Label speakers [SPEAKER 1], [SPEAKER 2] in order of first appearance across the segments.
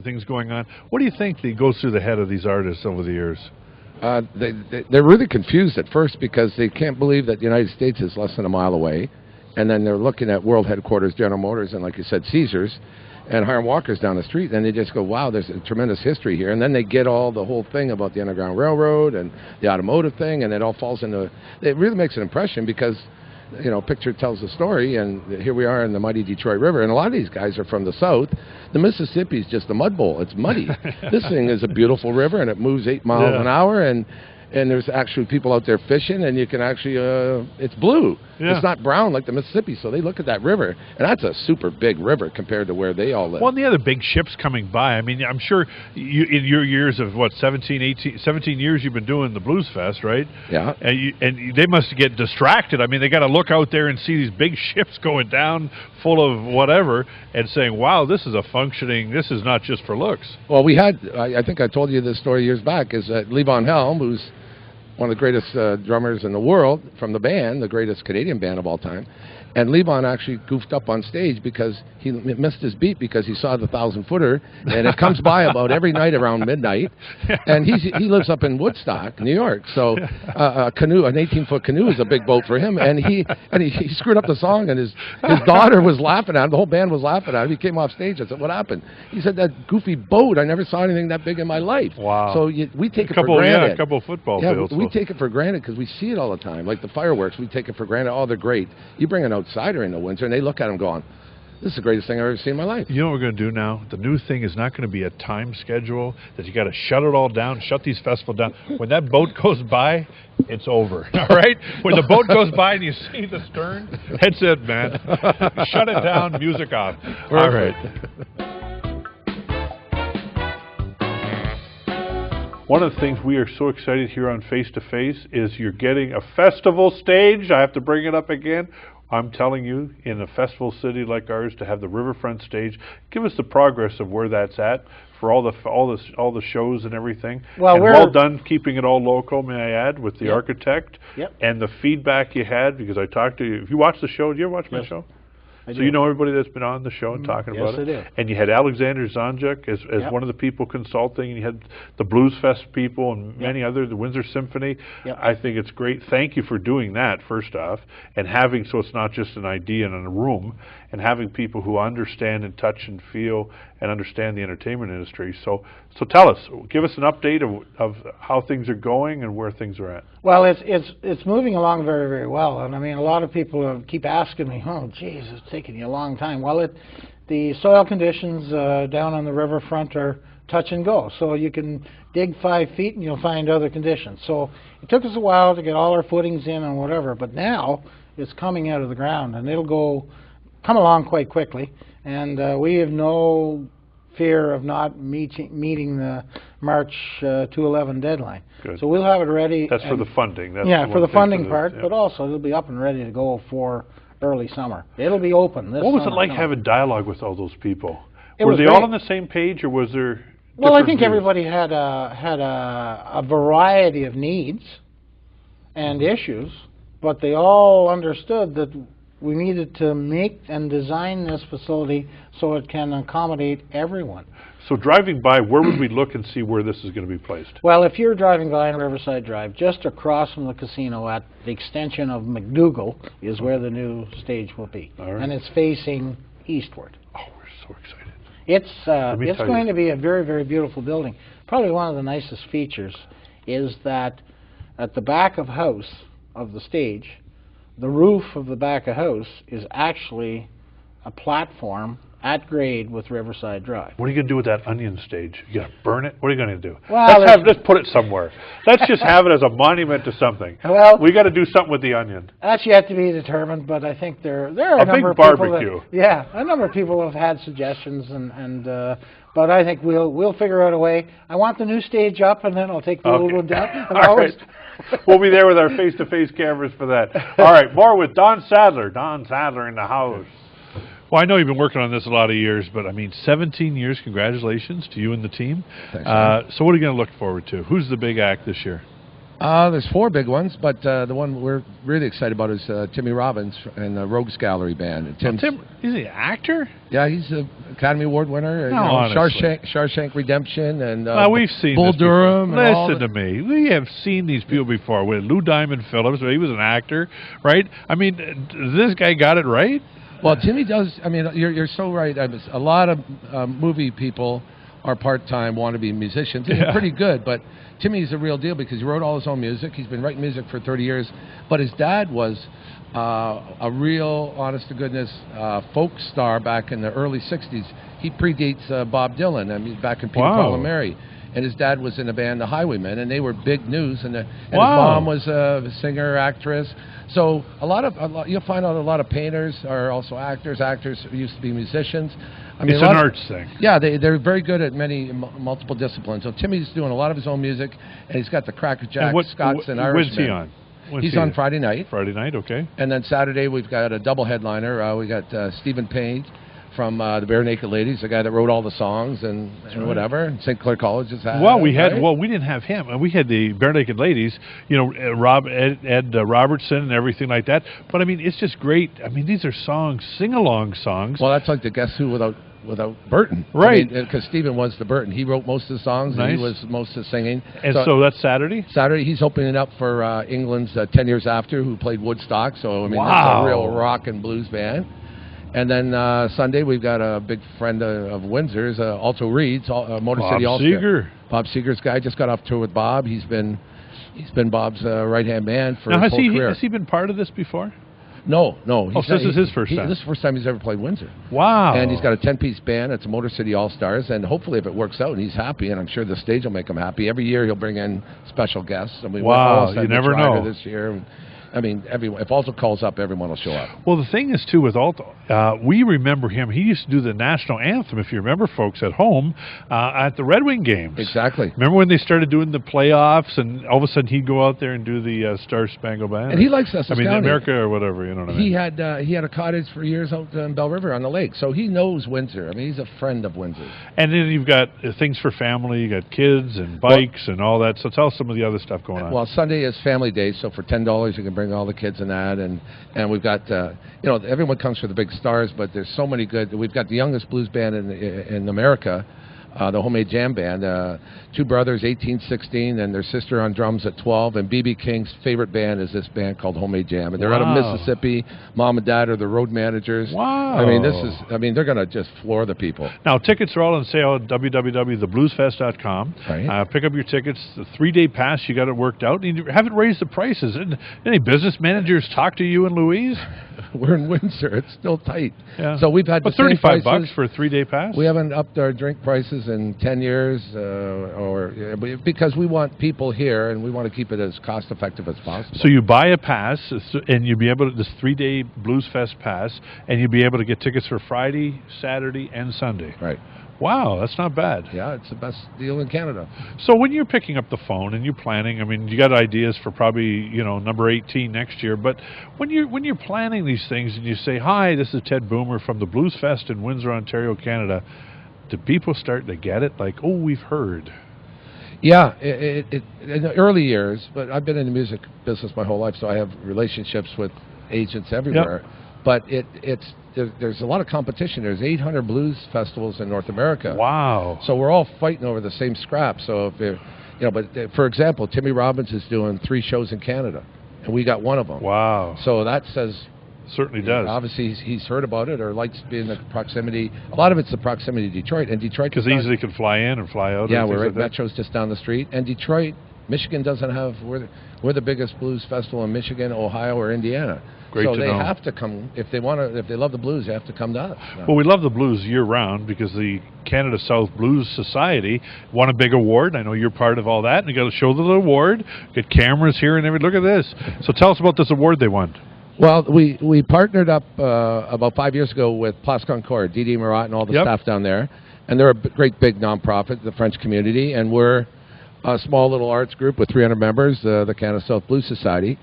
[SPEAKER 1] things going on. What do you think that goes through the head of these artists over the years?
[SPEAKER 2] They're really confused at first because they can't believe that the United States is less than a mile away, and then they're looking at world headquarters, General Motors, and like you said, Caesars, and Hiram Walker's down the street, and they just go, wow, there's a tremendous history here. And then they get all the whole thing about the Underground Railroad and the automotive thing, and it all falls into, it really makes an impression because, you know, picture tells the story, and here we are in the mighty Detroit River, and a lot of these guys are from the south. The Mississippi's just a mud bowl. It's muddy. This thing is a beautiful river, and it moves 8 miles an hour, and there's actually people out there fishing, and you can actually, it's blue. Yeah. It's not brown like the Mississippi, so they look at that river, and that's a super big river compared to where they all live.
[SPEAKER 1] Well, and the other big ships coming by, I mean, I'm sure you, in your years of, what, 17 years you've been doing the Bluesfest, right?
[SPEAKER 2] Yeah.
[SPEAKER 1] And they must get distracted. I mean, they got to look out there and see these big ships going down full of whatever and saying, wow, this is a functioning, this is not just for looks.
[SPEAKER 2] Well, we had, I think I told you this story years back, is that Levon Helm, who's one of the greatest drummers in the world from the band, the greatest Canadian band of all time. And Levon actually goofed up on stage because he missed his beat because he saw the 1,000-footer, and it comes by about every night around midnight. And he lives up in Woodstock, New York. So a canoe, an 18-foot canoe, is a big boat for him. And he screwed up the song, and his daughter was laughing at him. The whole band was laughing at him. He came off stage. I said, "What happened?" He said, "That goofy boat. I never saw anything that big in my life."
[SPEAKER 1] Wow.
[SPEAKER 2] So we take it for granted.
[SPEAKER 1] Yeah, a couple of football fields.
[SPEAKER 2] We take it for granted because we see it all the time. Like the fireworks, we take it for granted. Oh, they're great. You bring an outsider into Windsor, and they look at him going, "This is the greatest thing I've ever seen in my life."
[SPEAKER 1] You know what we're going to do now? The new thing is not going to be a time schedule that you got to shut it all down, shut these festivals down. When that boat goes by, it's over. All right? When the boat goes by and you see the stern, that's it, man. Shut it down, music off. All right. One of the things we are so excited here on Face to Face is you're getting a festival stage. I have to bring it up again. I'm telling you, in a festival city like ours, to have the riverfront stage, give us the progress of where that's at for all the shows and everything. Well, and well done keeping it all local, may I add, with the architect and the feedback you had, because I talked to you. If you watched the show, did you ever watch my show? So you know everybody that's been on the show and talking about it? Yes, I do. And you had Alexander Zonjuk as one of the people consulting, and you had the Bluesfest people and many other, the Windsor Symphony. I think it's great. Thank you for doing that, first off, and having, so it's not just an idea in a room, and having people who understand and touch and feel and understand the entertainment industry. So tell us, give us an update of how things are going and where things are at.
[SPEAKER 3] Well, it's moving along very, very well, and I mean, a lot of people keep asking me, "Oh, geez, it's taking you a long time." Well, the soil conditions down on the riverfront are touch and go, so you can dig 5 feet and you'll find other conditions. So it took us a while to get all our footings in and whatever, but now it's coming out of the ground, and it'll come along quite quickly, and we have no fear of not meeting the March 2011 deadline. Good. So we'll have it ready.
[SPEAKER 1] That's for the funding. That's
[SPEAKER 3] for the funding part, but also it'll be up and ready to go for early summer. It'll be open this
[SPEAKER 1] What was
[SPEAKER 3] summer,
[SPEAKER 1] it like having dialogue with all those people?
[SPEAKER 3] Were
[SPEAKER 1] they
[SPEAKER 3] great.
[SPEAKER 1] all on the same page, or was there
[SPEAKER 3] Well, I think
[SPEAKER 1] views?
[SPEAKER 3] everybody had a variety of needs and issues, but they all understood that we needed to make and design this facility so it can accommodate everyone.
[SPEAKER 1] So driving by, where would we look and see where this is going to be placed?
[SPEAKER 3] Well, if you're driving by on Riverside Drive, just across from the casino at the extension of McDougall is where the new stage will be. Right. And it's facing eastward.
[SPEAKER 1] Oh, we're so excited.
[SPEAKER 3] It's going to be a very, very beautiful building. Probably one of the nicest features is that at the back of house of the stage, the roof of the back of house is actually a platform at grade with Riverside Drive.
[SPEAKER 1] What are you going to do with that onion stage? You going to burn it? What are you going to do?
[SPEAKER 3] Well,
[SPEAKER 1] let's put it somewhere. Let's just have it as a monument to something.
[SPEAKER 3] Well,
[SPEAKER 1] we got to do something with the onion.
[SPEAKER 3] That's yet to be determined, but I think there are a number of
[SPEAKER 1] barbecue.
[SPEAKER 3] People a number of people have had suggestions, but I think we'll figure out a way. I want the new stage up, and then I'll take the old one down.
[SPEAKER 1] All right. We'll be there with our face-to-face cameras for that. All right, more with Don Sadler. Don Sadler in the house. Well, I know you've been working on this a lot of years, but I mean, 17 years, congratulations to you and the team.
[SPEAKER 2] Thanks,
[SPEAKER 1] so what are you going to look forward to? Who's the big act this year?
[SPEAKER 2] There's 4 big ones, but the one we're really excited about is Timmy Robbins and the Rogues Gallery Band.
[SPEAKER 1] Tim, is he an actor?
[SPEAKER 2] Yeah, he's an Academy Award winner.
[SPEAKER 1] No, honestly.
[SPEAKER 2] Shawshank Redemption and
[SPEAKER 1] well, we've seen
[SPEAKER 2] Bull
[SPEAKER 1] this
[SPEAKER 2] Durham.
[SPEAKER 1] Before. Listen to me. We have seen these people before. With Lou Diamond Phillips, he was an actor, right? I mean, this guy got it right.
[SPEAKER 2] Well, Timmy does. I mean, you're so right. A lot of movie people are part-time wannabe musicians. He's pretty good, but Timmy's a real deal because he wrote all his own music. He's been writing music for 30 years, but his dad was a real, honest-to-goodness folk star back in the early 60s. He predates Bob Dylan. I mean, back in Peter, Paul and Mary. And his dad was in a band, the Highwaymen, and they were big news. And his mom was a singer, actress. So you'll find out a lot of painters are also actors. Actors used to be musicians. I mean,
[SPEAKER 1] it's an arts thing.
[SPEAKER 2] Yeah, they're very good at multiple disciplines. So Timmy's doing a lot of his own music, and he's got the Crackerjack, Scots, and Irishmen.
[SPEAKER 1] When's he on?
[SPEAKER 2] He's on Friday night.
[SPEAKER 1] Friday night, okay.
[SPEAKER 2] And then Saturday we've got a double headliner. We got Stephen Payne from the Bare Naked Ladies, the guy that wrote all the songs and whatever. St. Clair College is that.
[SPEAKER 1] Well, we didn't have him. We had the Bare Naked Ladies, Ed Robertson and everything like that. But I mean, it's just great. I mean, these are songs, sing-along songs.
[SPEAKER 2] Well, that's like the Guess Who without Burton.
[SPEAKER 1] Right.
[SPEAKER 2] Because Stephen was the Burton. He wrote most of the songs, and he was most of the singing.
[SPEAKER 1] And so that's Saturday?
[SPEAKER 2] Saturday, he's opening up for England's 10 Years After, who played Woodstock. So, I mean, that's a real rock and blues band. And then Sunday, we've got a big friend of Windsor's, Alto Reed's, Motor City All-Star.
[SPEAKER 1] Seeger.
[SPEAKER 2] Bob Seeger's guy just got off tour with Bob. He's been Bob's right-hand man for his whole career.
[SPEAKER 1] Has he been part of this before?
[SPEAKER 2] No.
[SPEAKER 1] So this is his first time?
[SPEAKER 2] This is the first time he's ever played Windsor.
[SPEAKER 1] Wow.
[SPEAKER 2] And he's got a 10-piece band. It's a Motor City All-Stars. And hopefully if it works out and he's happy, and I'm sure the stage will make him happy, every year he'll bring in special guests. And we
[SPEAKER 1] you never know.
[SPEAKER 2] This year. I mean, if Alto calls up, everyone will show up.
[SPEAKER 1] Well, the thing is, too, with Alto, we remember him. He used to do the national anthem, if you remember, folks, at home at the Red Wing games.
[SPEAKER 2] Exactly.
[SPEAKER 1] Remember when they started doing the playoffs, and all of a sudden he'd go out there and do the Star Spangled Banner?
[SPEAKER 2] And he likes Essex County.
[SPEAKER 1] America or whatever, you know what I mean?
[SPEAKER 2] He had a cottage for years out in Bell River on the lake, so he knows Windsor. I mean, he's a friend of Windsor.
[SPEAKER 1] And then you've got things for family. You got kids and bikes and all that. So tell us some of the other stuff going on.
[SPEAKER 2] Well, Sunday is Family Day, so for $10 you can bring all the kids and that. And we've got everyone comes for the big stars, but there's so many good. We've got the youngest blues band in America, the Homemade Jam Band. 2 brothers, 18, 16, and their sister on drums at 12. And B.B. King's favorite band is this band called Homemade Jam, and they're out of Mississippi. Mom and Dad are the road managers.
[SPEAKER 1] Wow!
[SPEAKER 2] I mean, they're going to just floor the people.
[SPEAKER 1] Now, tickets are all on sale at www.thebluesfest.com.
[SPEAKER 2] Right.
[SPEAKER 1] Pick up your tickets. The 3-day pass, you got it worked out. And you haven't raised the prices. And any business managers talk to you and Louise?
[SPEAKER 2] We're in Windsor. It's still tight.
[SPEAKER 1] Yeah.
[SPEAKER 2] So we've had the same
[SPEAKER 1] $35
[SPEAKER 2] prices
[SPEAKER 1] for a 3-day pass.
[SPEAKER 2] We haven't upped our drink prices in 10 years, because we want people here and we want to keep it as cost effective as possible.
[SPEAKER 1] So you buy a pass, and you'll be able to this 3-day Bluesfest pass, and you'll be able to get tickets for Friday, Saturday, and Sunday.
[SPEAKER 2] Right.
[SPEAKER 1] Wow, that's not bad.
[SPEAKER 2] Yeah, it's the best deal in Canada.
[SPEAKER 1] So when you're picking up the phone and you're planning, I mean, you got ideas for probably, number 18 next year, but when you're planning these things and you say, "Hi, this is Ted Boomer from the Bluesfest in Windsor, Ontario, Canada," do people start to get it? Like, "Oh, we've heard."
[SPEAKER 2] Yeah, in the early years, but I've been in the music business my whole life, so I have relationships with agents everywhere. Yep. But there's a lot of competition. There's 800 blues festivals in North America.
[SPEAKER 1] Wow!
[SPEAKER 2] So we're all fighting over the same scrap. So but for example, Timmy Robbins is doing 3 shows in Canada, and we got one of them.
[SPEAKER 1] Wow!
[SPEAKER 2] So that says.
[SPEAKER 1] Certainly does.
[SPEAKER 2] Obviously, he's heard about it or likes being in the proximity. A lot of it's the proximity to Detroit, and Detroit
[SPEAKER 1] because easily can fly in and fly out.
[SPEAKER 2] Yeah, we're right. Metro's just down the street, and Detroit, Michigan doesn't have. We're the biggest blues festival in Michigan, Ohio, or Indiana.
[SPEAKER 1] Great to know.
[SPEAKER 2] So they have to come if they want to. If they love the blues, they have to come to us.
[SPEAKER 1] Well, we love the blues year round because the Canada South Blues Society won a big award. I know you're part of all that, and you got to show the award. Get cameras here and everything. Look at this. So tell us about this award they won.
[SPEAKER 2] Well, we partnered up about 5 years ago with Place Concord, Didi Marat and all the staff down there. And they're a great big nonprofit, the French community. And we're a small little arts group with 300 members, the Canada South Blues Society.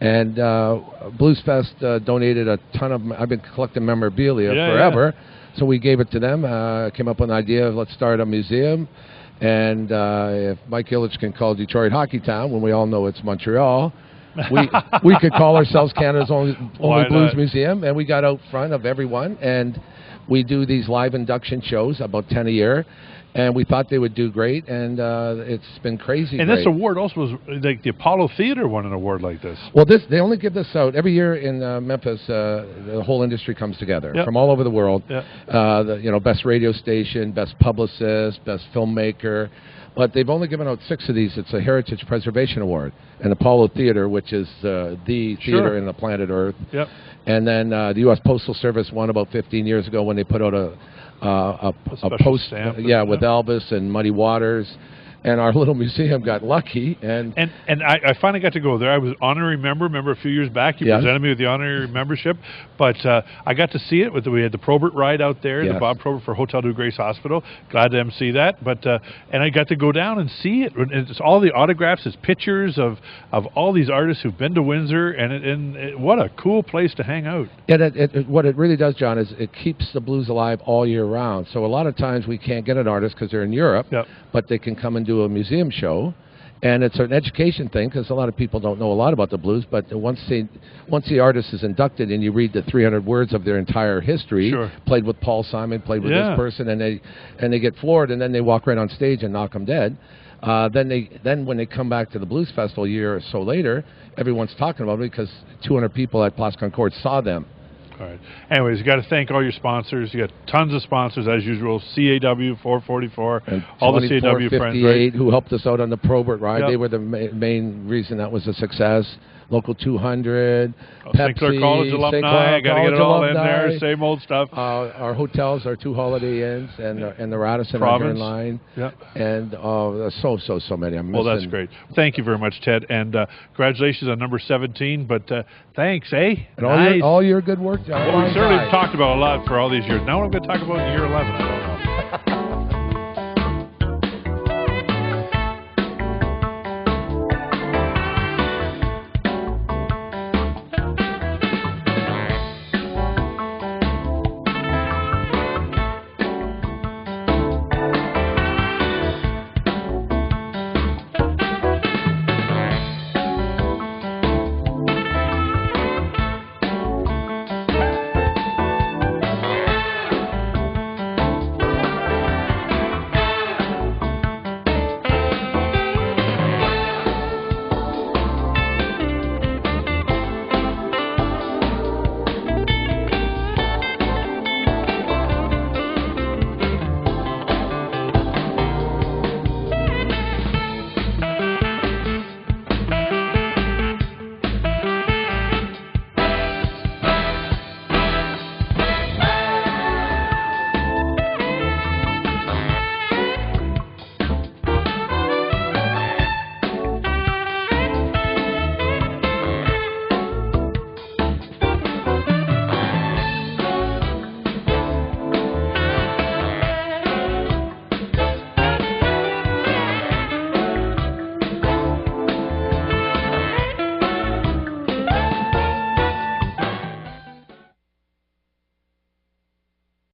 [SPEAKER 2] And Bluesfest donated a ton of, I've been collecting memorabilia forever. Yeah. So we gave it to them, came up with an idea of let's start a museum. And if Mike Ilitch can call Detroit Hockey Town, when we all know it's Montreal, we could call ourselves Canada's only blues museum, and we got out front of everyone, and we do these live induction shows, about 10 a year. And we thought they would do great, and it's been crazy.
[SPEAKER 1] And this award also was like the Apollo Theater won an award like this.
[SPEAKER 2] Well, they only give this out every year in Memphis. The whole industry comes together from all over the world. Best radio station, best publicist, best filmmaker. But they've only given out 6 of these. It's a Heritage Preservation Award, and Apollo Theater, which is the theater in the planet Earth. And then the U.S. Postal Service won about 15 years ago when they put out a post stamp, with Elvis and Muddy Waters, and our little museum got lucky. And
[SPEAKER 1] I finally got to go there. I was honorary member. Remember a few years back, you presented me with the honorary membership, but I got to see it. We had the Probert ride out there, the Bob Probert for Hotel Dieu Grace Hospital. Glad to see that. But and I got to go down and see it. It's all the autographs, it's pictures of all these artists who've been to Windsor, and what a cool place to hang out.
[SPEAKER 2] And what it really does, John, is it keeps the blues alive all year round. So a lot of times we can't get an artist because they're in Europe, but they can come and do a museum show, and it's an education thing because a lot of people don't know a lot about the blues. But once the artist is inducted and you read the 300 words of their entire history, played with Paul Simon, played with this person, and they get floored, and then they walk right on stage and knock them dead. Then when they come back to the Blues Festival a year or so later, everyone's talking about it because 200 people at Place Concord saw them.
[SPEAKER 1] All right. Anyways, you got to thank all your sponsors. You got tons of sponsors as usual. CAW 444,
[SPEAKER 2] and
[SPEAKER 1] all the CAW friends, right?
[SPEAKER 2] Who helped us out on the Probert ride. They were the main reason that was a success. Local 200, Pepsi,
[SPEAKER 1] St. Clair College alumni. I got to get it all in there. Same old stuff.
[SPEAKER 2] Our hotels, our 2 Holiday Inns, and the Radisson
[SPEAKER 1] Province.
[SPEAKER 2] Line. And so many.
[SPEAKER 1] Well, that's great. Thank you very much, Ted, and congratulations on number 17. But thanks,
[SPEAKER 2] And all your good work, John.
[SPEAKER 1] Well, we certainly talked about a lot for all these years. Now I'm going to talk about year 11.